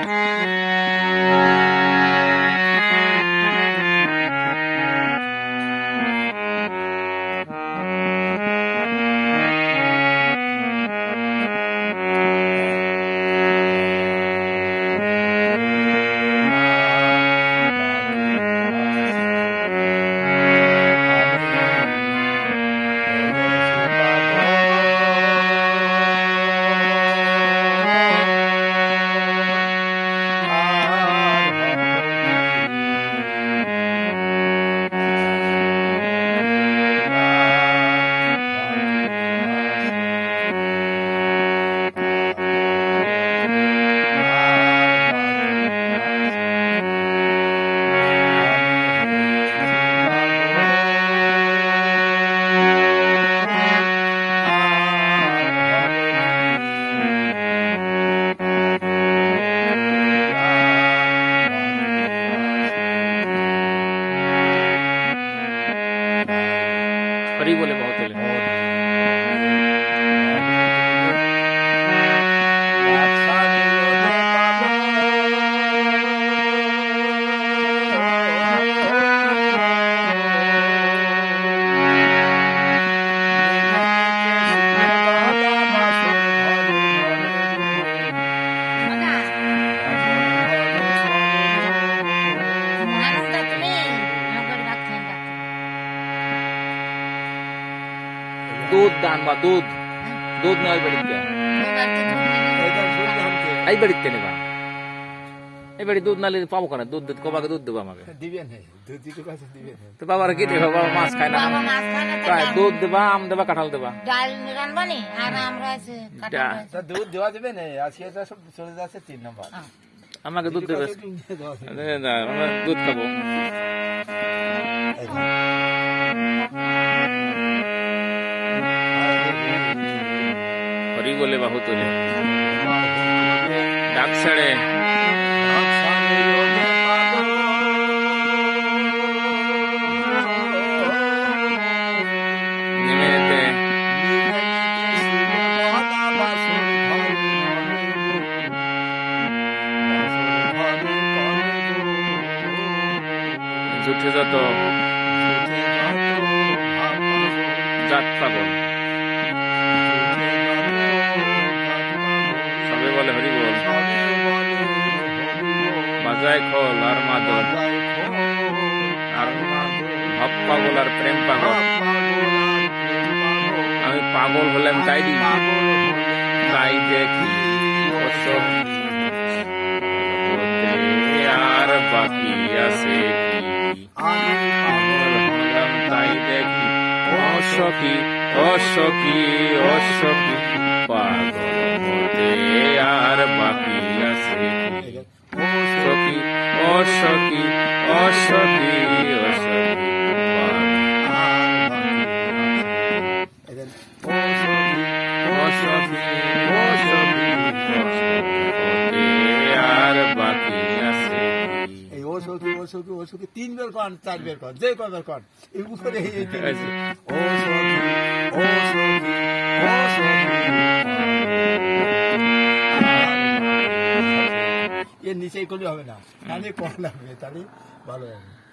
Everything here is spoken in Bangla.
हरी बोले बहुत बोले। दूध दान बा दूध दूध नहीं बड़ी आई बड़ी तेने बा এই বাড়ি দুধ নালে পাবো কেন? দুধ দুধ কবাকে দুধ দেবো আমাকে দিবেন দুধ দিতে কাছে দিবেন তো বাবার কি দেবা? বাবা মাছ খায় না, দুধ দেবা, আম দেবা, কাঁঠাল দেবা, ডাল রানবানি আর আমরা আছে কাঁঠাল দুধ দেওয়া যাবে না। আজকে এটা সব চলে যাচ্ছে 3 নম্বর। আমাকে দুধ দেবে, আমরা দুধ খাবো। হরি বলে বাহু তোলে ডাক ছেড়ে উঠে যত জাত পাগল সবে বলে হরি বল, বাজায় খোল আর মাদল আর ভাব পাগল আর প্রেম পাগল। আমি পাগল হলাম তাই তাই দেখি আর বাকি আছে তাই দেখি অসখী অসখী অসখী পাগল হতে আর বাকি আছে অসখী অসখী অসখী অসখী অসখী অসখী আর বাকি আছে। ওসখী ওসখী ওসখী 3 বের কর 4 বের কর যে কয়বার কর এই উপরে এই ওসখী ওসখী ওসখী এর নিচেই করলে হবে না, আমি কম লাগবে তাহলে ভালো হবে।